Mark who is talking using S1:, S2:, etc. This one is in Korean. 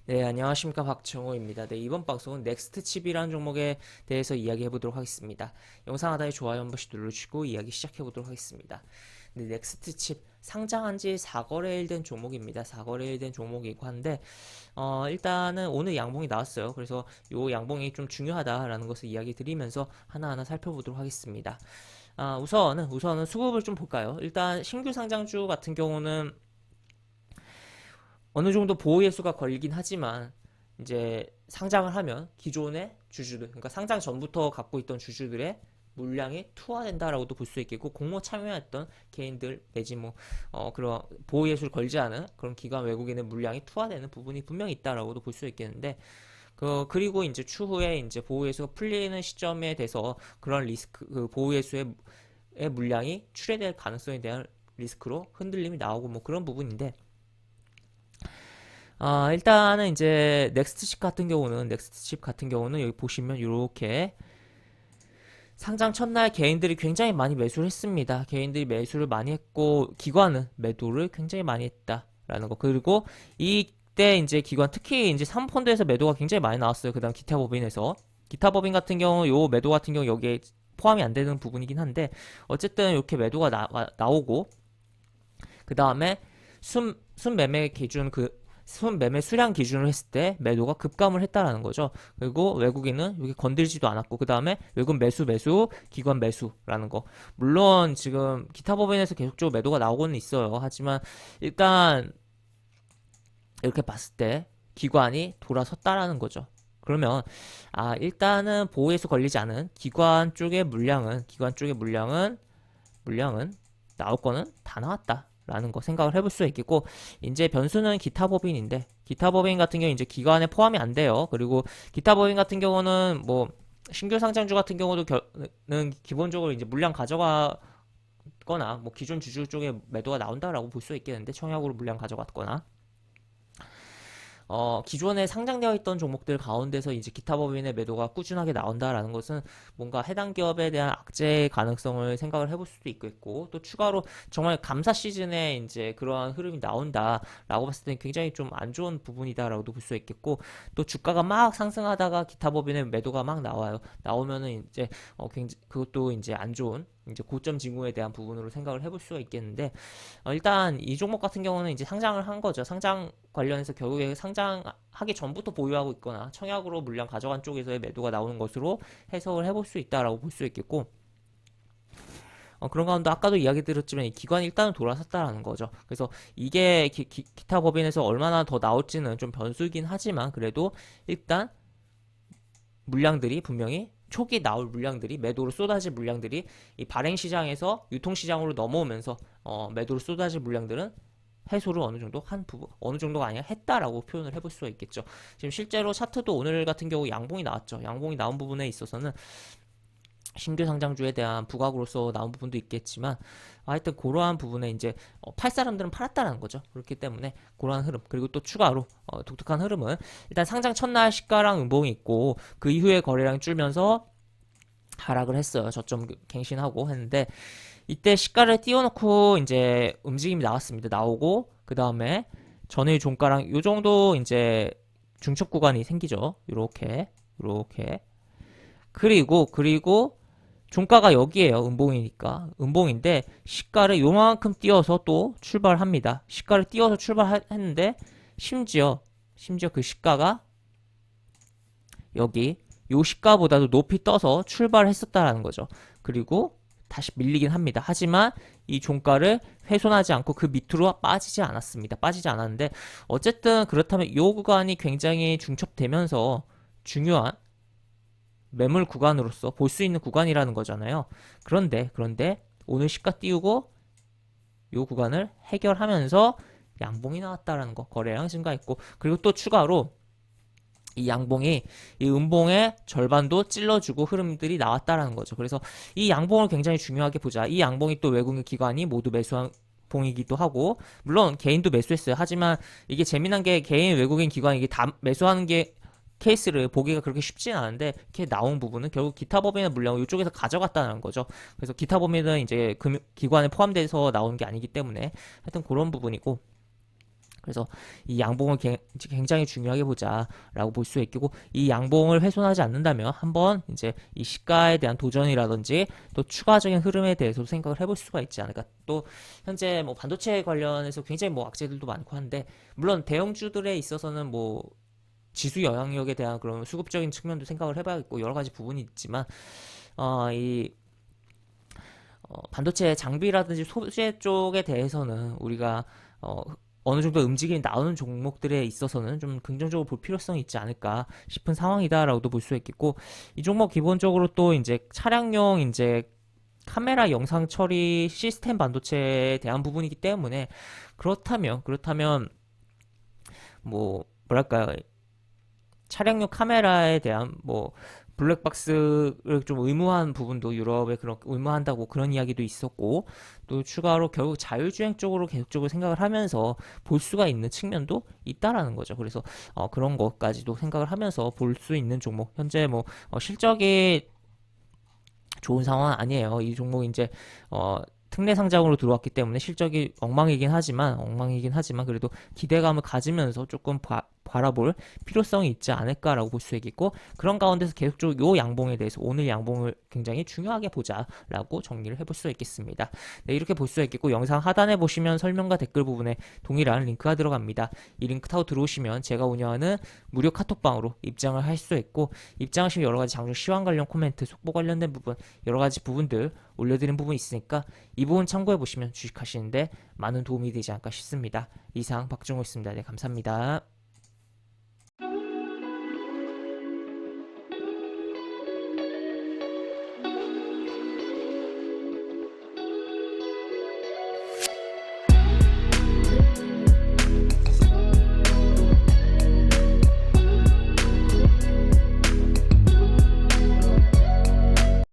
S1: 네, 안녕하십니까. 박정호입니다. 네, 이번 방송은 넥스트칩이라는 종목에 대해서 이야기해 보도록 하겠습니다. 영상 하단에 좋아요 한 번씩 눌러주시고 이야기 시작해 보도록 하겠습니다. 네, 넥스트칩 상장한 지 4거래일 된 종목입니다. 4거래일 된 종목이고 한데 일단은 오늘 양봉이 나왔어요. 그래서 요 양봉이 좀 중요하다라는 것을 이야기 드리면서 하나하나 살펴보도록 하겠습니다. 우선은 수급을 좀 볼까요? 일단 신규 상장주 같은 경우는 어느 정도 보호 예수가 걸리긴 하지만 이제 상장을 하면 기존의 주주들, 그러니까 상장 전부터 갖고 있던 주주들의 물량이 투하된다라고도 볼 수 있겠고, 공모 참여했던 개인들 내지 그런 보호 예수를 걸지 않은 그런 기관 외국인의 물량이 투하되는 부분이 분명히 있다라고도 볼 수 있겠는데, 그리고 이제 추후에 이제 보호 예수가 풀리는 시점에 대해서 그런 리스크, 그 보호 예수의 물량이 출회될 가능성에 대한 리스크로 흔들림이 나오고 뭐 그런 부분인데, 일단은 이제 넥스트칩 같은 경우는 여기 보시면 이렇게 상장 첫날 개인들이 굉장히 많이 매수를 했습니다. 개인들이 매수를 많이 했고 기관은 매도를 굉장히 많이 했다라는 거. 그리고 이때 이제 기관 특히 이제 사모펀드에서 매도가 굉장히 많이 나왔어요. 그다음 기타 법인 같은 경우 요 매도 같은 경우 여기에 포함이 안 되는 부분이긴 한데 어쨌든 이렇게 매도가 나오고 그 다음에 순매매 기준 순매매 수량 기준으로 했을 때 매도가 급감을 했다라는 거죠. 그리고 외국인은 여기 건들지도 않았고 그 다음에 외국 매수, 기관 매수라는 거. 물론 지금 기타 법인에서 계속적으로 매도가 나오고는 있어요. 하지만 일단 이렇게 봤을 때 기관이 돌아섰다라는 거죠. 그러면 일단은 보호예수 걸리지 않은 기관 쪽의 물량은 나올 거는 다 나왔다. 라는 거 생각을 해볼 수 있겠고, 이제 변수는 기타 법인인데, 기타 법인 같은 경우 이제 기관에 포함이 안 돼요. 그리고 기타 법인 같은 경우는 뭐, 신규 상장주 같은 경우도 는 기본적으로 이제 물량 가져가거나, 뭐, 기존 주주 쪽에 매도가 나온다라고 볼 수 있겠는데, 청약으로 물량 가져갔거나, 기존에 상장되어 있던 종목들 가운데서 이제 기타 법인의 매도가 꾸준하게 나온다라는 것은 뭔가 해당 기업에 대한 악재 가능성을 생각을 해볼 수도 있겠고, 또 추가로 정말 감사 시즌에 이제 그러한 흐름이 나온다라고 봤을 때는 굉장히 좀 안 좋은 부분이다라고도 볼 수 있겠고, 또 주가가 막 상승하다가 기타 법인의 매도가 막 나오면은 이제 그것도 이제 안 좋은 이제 고점 징후에 대한 부분으로 생각을 해볼 수가 있겠는데, 일단 이 종목 같은 경우는 이제 상장을 한 거죠. 상장 관련해서 결국에 상장하기 전부터 보유하고 있거나 청약으로 물량 가져간 쪽에서의 매도가 나오는 것으로 해석을 해볼 수 있다라고 볼 수 있겠고, 그런 가운데 아까도 이야기 드렸지만 이 기관이 일단은 돌아섰다라는 거죠. 그래서 이게 기타 법인에서 얼마나 더 나올지는 좀 변수이긴 하지만 그래도 일단 물량들이 분명히 초기 나올 물량들이 매도로 쏟아질 물량들이 이 발행 시장에서 유통 시장으로 넘어오면서 매도로 쏟아질 물량들은 해소를 어느 정도 한 부분, 어느 정도가 아니라 했다라고 표현을 해볼 수가 있겠죠. 지금 실제로 차트도 오늘 같은 경우 양봉이 나왔죠. 양봉이 나온 부분에 있어서는 신규 상장주에 대한 부각으로서 나온 부분도 있겠지만 하여튼 그러한 부분에 이제 팔 사람들은 팔았다라는 거죠. 그렇기 때문에 그러한 흐름, 그리고 또 추가로 독특한 흐름은 일단 상장 첫날 시가랑 음봉이 있고 그 이후에 거래량이 줄면서 하락을 했어요. 저점 갱신하고 했는데 이때 시가를 띄워놓고 이제 움직임이 나오고 그 다음에 전일 종가랑 요 정도 이제 중첩 구간이 생기죠. 요렇게 그리고 종가가 여기에요. 음봉인데 시가를 요만큼 띄워서 또 출발합니다. 시가를 띄워서 출발했는데 심지어 그 시가가 여기 요 시가보다도 높이 떠서 출발했었다라는 거죠. 그리고 다시 밀리긴 합니다. 하지만 이 종가를 훼손하지 않고 그 밑으로 빠지지 않았는데 어쨌든 그렇다면 이 구간이 굉장히 중첩되면서 중요한 매물 구간으로서 볼 수 있는 구간이라는 거잖아요. 그런데 오늘 시가 띄우고 이 구간을 해결하면서 양봉이 나왔다라는 거, 거래량 증가했고, 그리고 또 추가로 이 양봉이 이 음봉의 절반도 찔러주고 흐름들이 나왔다라는 거죠. 그래서 이 양봉을 굉장히 중요하게 보자. 이 양봉이 또 외국인 기관이 모두 매수한 봉이기도 하고, 물론 개인도 매수했어요. 하지만 이게 재미난 게 개인 외국인 기관이 이게 다 매수하는 게 케이스를 보기가 그렇게 쉽진 않은데 이렇게 나온 부분은 결국 기타 법인의 물량을 이쪽에서 가져갔다는 거죠. 그래서 기타 법인은 이제 기관에 포함돼서 나오는 게 아니기 때문에 하여튼 그런 부분이고, 그래서 이 양봉을 굉장히 중요하게 보자라고 볼 수 있고, 이 양봉을 훼손하지 않는다면 한번 이제 이 시가에 대한 도전이라든지 또 추가적인 흐름에 대해서도 생각을 해볼 수가 있지 않을까. 또 현재 뭐 반도체 관련해서 굉장히 뭐 악재들도 많고 한데, 물론 대형주들에 있어서는 뭐 지수 영향력에 대한 그런 수급적인 측면도 생각을 해봐야겠고 여러 가지 부분이 있지만, 이 반도체 장비라든지 소재 쪽에 대해서는 우리가 어느 정도 움직임이 나오는 종목들에 있어서는 좀 긍정적으로 볼 필요성이 있지 않을까 싶은 상황이다라고도 볼 수 있겠고, 이 종목 기본적으로 또 이제 차량용 이제 카메라 영상 처리 시스템 반도체에 대한 부분이기 때문에, 그렇다면 뭐 뭐랄까요, 차량용 카메라에 대한 뭐 블랙박스를 좀 의무화한 부분도 유럽에 그렇게 의무화한다고 그런 이야기도 있었고, 또 추가로 결국 자율주행 쪽으로 계속적으로 생각을 하면서 볼 수가 있는 측면도 있다라는 거죠. 그래서 그런 것까지도 생각을 하면서 볼 수 있는 종목, 현재 뭐 실적이 좋은 상황은 아니에요. 이 종목이 이제 특례 상장으로 들어왔기 때문에 실적이 엉망이긴 하지만 그래도 기대감을 가지면서 조금 바라볼 필요성이 있지 않을까라고 볼 수 있겠고, 그런 가운데서 계속적으로 요 양봉에 대해서 오늘 양봉을 굉장히 중요하게 보자라고 정리를 해볼 수 있겠습니다. 네, 이렇게 볼 수 있겠고, 영상 하단에 보시면 설명과 댓글 부분에 동일한 링크가 들어갑니다. 이 링크 타고 들어오시면 제가 운영하는 무료 카톡방으로 입장을 할 수 있고, 입장하시면 여러 가지 장중 시황 관련 코멘트, 속보 관련된 부분, 여러 가지 부분들 올려드린 부분이 있으니까 이 부분 참고해 보시면 주식하시는데 많은 도움이 되지 않을까 싶습니다. 이상 박정호였습니다. 네, 감사합니다.